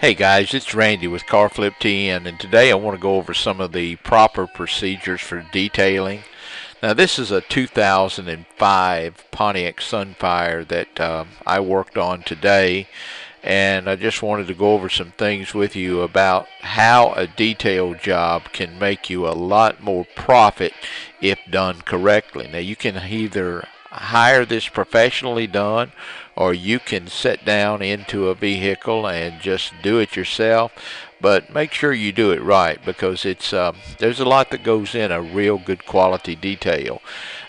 Hey guys, it's Randy with Car Flip TN, and today I want to go over some of the proper procedures for detailing. Now this is a 2005 Pontiac Sunfire that I worked on today, and I just wanted to go over some things with you about how a detail job can make you a lot more profit if done correctly. Now you can either hire this professionally done, or you can sit down into a vehicle and just do it yourself. But make sure you do it right, because there's a lot that goes in a real good quality detail.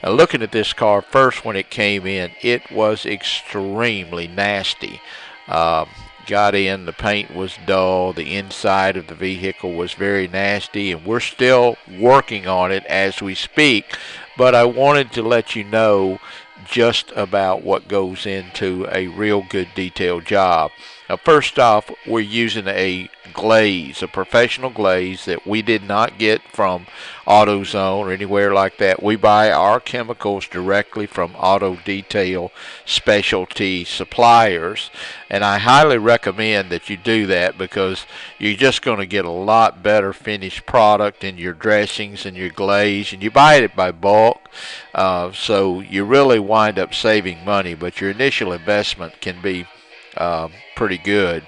Looking at this car first, when it came in, it was extremely nasty. Got in, the paint was dull, the inside of the vehicle was very nasty, and we're still working on it as we speak. But I wanted to let you know just about what goes into a real good detail job. Now, first off, we're using a glaze, a professional glaze that we did not get from AutoZone or anywhere like that. We buy our chemicals directly from auto detail specialty suppliers, and I highly recommend that you do that, because you're just going to get a lot better finished product in your dressings and your glaze, and you buy it by bulk, so you really wind up saving money, but your initial investment can be pretty good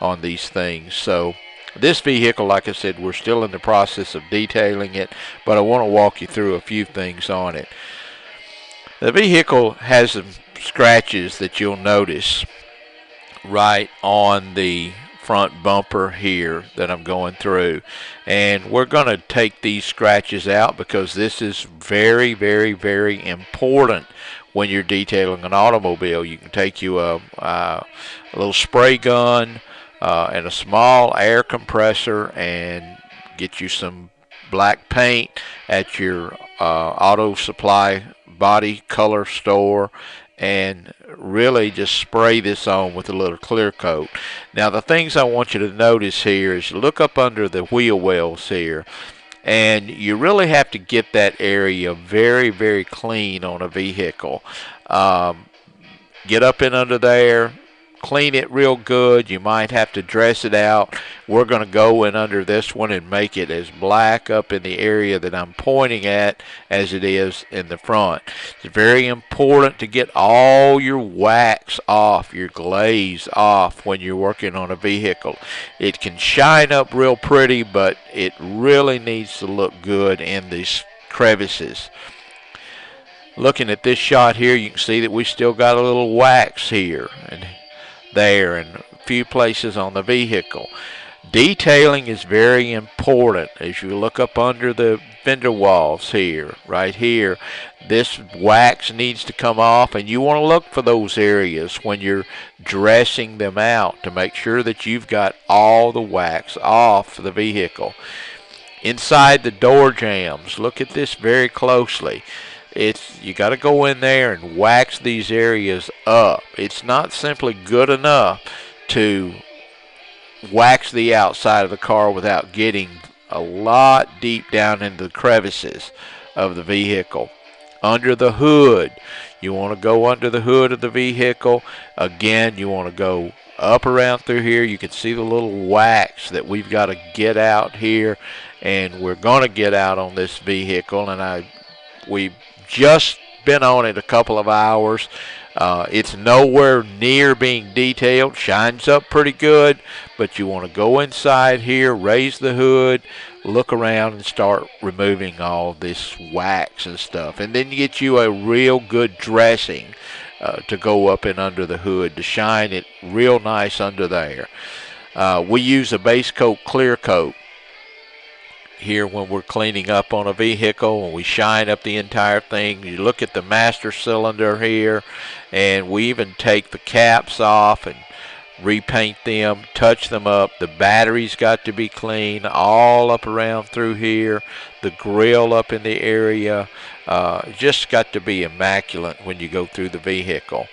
on these things. So this vehicle, like I said, we're still in the process of detailing it, but I want to walk you through a few things on it. The vehicle has some scratches that you'll notice right on the front bumper here that I'm going through, and we're going to take these scratches out because this is very, very, very important when you're detailing an automobile. You can take you a little spray gun and a small air compressor and get you some black paint at your auto supply body color store, and really just spray this on with a little clear coat. Now the things I want you to notice here is, look up under the wheel wells here, and you really have to get that area very, very clean on a vehicle. Get up in under there, clean it real good. You might have to dress it out. We're going to go in under this one and make it as black up in the area that I'm pointing at as it is in the front. It's very important to get all your wax off, your glaze off when you're working on a vehicle. It can shine up real pretty, but it really needs to look good in these crevices. Looking at this shot here, you can see that we still got a little wax here and there and a few places on the vehicle. Detailing is very important. As you look up under the fender walls here, right here, this wax needs to come off, and you want to look for those areas when you're dressing them out to make sure that you've got all the wax off the vehicle. Inside the door jambs, look at this very closely. You got to go in there and wax these areas up. It's not simply good enough to wax the outside of the car without getting a lot deep down into the crevices of the vehicle. Under the hood, you want to go under the hood of the vehicle. Again, you want to go up around through here. You can see the little wax that we've got to get out here, and we're going to get out on this vehicle, and we've just been on it a couple of hours. It's nowhere near being detailed. Shines up pretty good, but you want to go inside here, raise the hood, look around, and start removing all this wax and stuff. And then you get you a real good dressing to go up and under the hood to shine it real nice under there. We use a base coat clear coat here when we're cleaning up on a vehicle, and we shine up the entire thing. You look at the master cylinder here, and we even take the caps off and repaint them, touch them up. The battery's got to be clean all up around through here, the grill up in the area, just got to be immaculate when you go through the vehicle.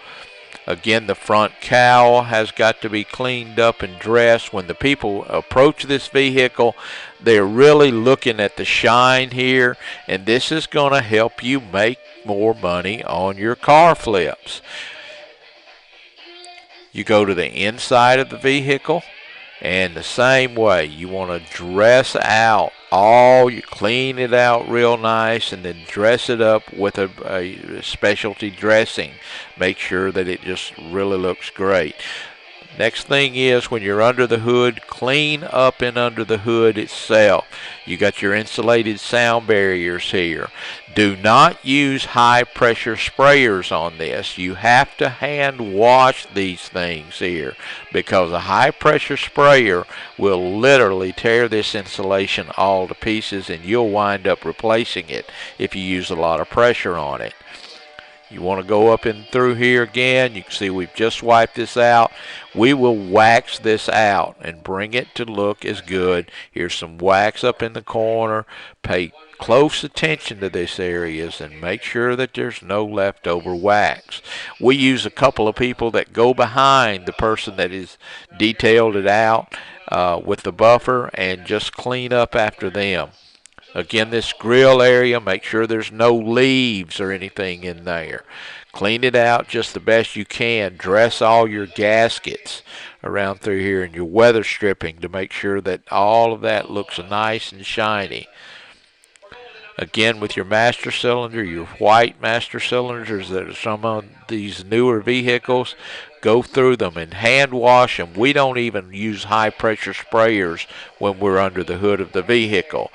Again, the front cowl has got to be cleaned up and dressed. When the people approach this vehicle, they're really looking at the shine here, and this is going to help you make more money on your car flips. You go to the inside of the vehicle, And the same way, you want to dress out all, you clean it out real nice and then dress it up with a specialty dressing. Make sure that it just really looks great. Next thing is, when you're under the hood, clean up and under the hood itself. You got your insulated sound barriers here. Do not use high pressure sprayers on this. You have to hand wash these things here, because a high pressure sprayer will literally tear this insulation all to pieces, and you'll wind up replacing it if you use a lot of pressure on it. You want to go up and through here again. You can see we've just wiped this out. We will wax this out and bring it to look as good. Here's some wax up in the corner. Pay close attention to this areas and make sure that there's no leftover wax. We use a couple of people that go behind the person that is detailed it out with the buffer and just clean up after them. Again, this grill area, make sure there's no leaves or anything in there. Clean it out just the best you can. Dress all your gaskets around through here and your weather stripping to make sure that all of that looks nice and shiny. Again, with your master cylinder, your white master cylinders that are some of these newer vehicles, go through them and hand wash them. We don't even use high pressure sprayers when we're under the hood of the vehicle.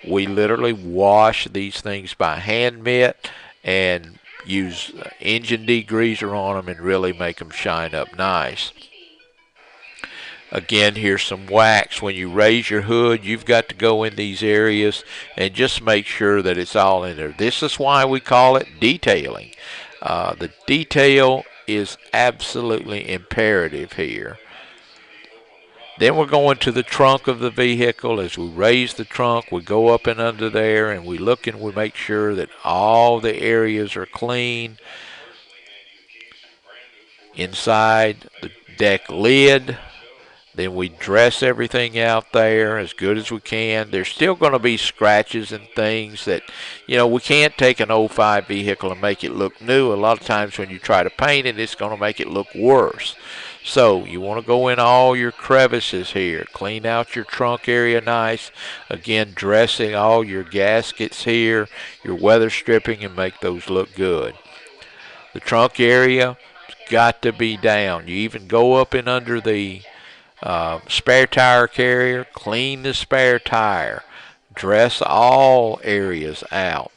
We literally wash these things by hand mitt and use engine degreaser on them and really make them shine up nice. Again, here's some wax. When you raise your hood, you've got to go in these areas and just make sure that it's all in there. This is why we call it detailing. The detail is absolutely imperative here. Then we're going to the trunk of the vehicle. As we raise the trunk, we go up and under there and we look and we make sure that all the areas are clean. Inside the deck lid, then we dress everything out there as good as we can. There's still going to be scratches and things that, we can't take an 05 vehicle and make it look new. A lot of times when you try to paint it, it's going to make it look worse. So you want to go in all your crevices here. Clean out your trunk area nice. Again, dressing all your gaskets here, your weather stripping, and make those look good. The trunk area has got to be down. You even go up and under the spare tire carrier, clean the spare tire, dress all areas out.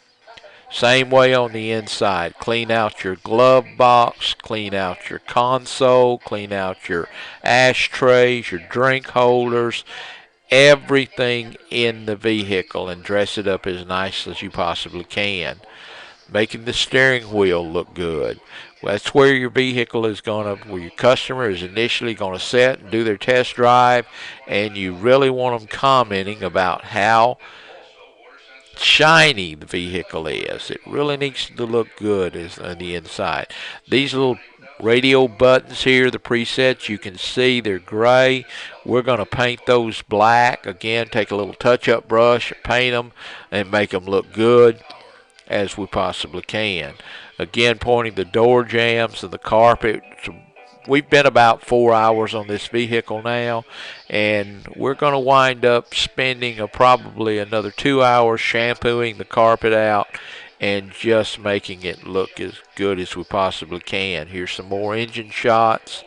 Same way on the inside, clean out your glove box, clean out your console, clean out your ashtrays, your drink holders, everything in the vehicle, and dress it up as nice as you possibly can. Making the steering wheel look good. That's where your vehicle is where your customer is initially going to sit and do their test drive, and you really want them commenting about how shiny the vehicle is. It really needs to look good on the inside. These little radio buttons here, the presets, you can see they're gray. We're going to paint those black. Again, take a little touch-up brush, paint them, and make them look good as we possibly can. Again, pointing the door jambs and the carpet. We've been about 4 hours on this vehicle now, and we're going to wind up spending probably another 2 hours shampooing the carpet out and just making it look as good as we possibly can. Here's some more engine shots.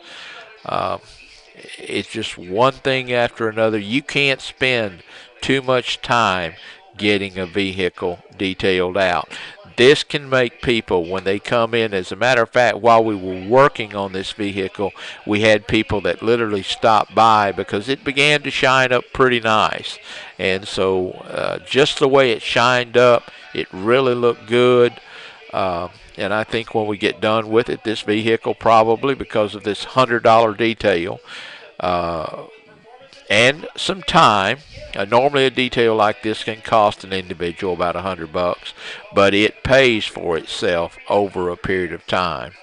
It's just one thing after another. You can't spend too much time getting a vehicle detailed out. This can make people, when they come in, as a matter of fact, while we were working on this vehicle, we had people that literally stopped by because it began to shine up pretty nice. And so just the way it shined up, it really looked good. And I think when we get done with it, this vehicle probably, because of this $100 detail, and some time. Normally a detail like this can cost an individual about $100, but it pays for itself over a period of time.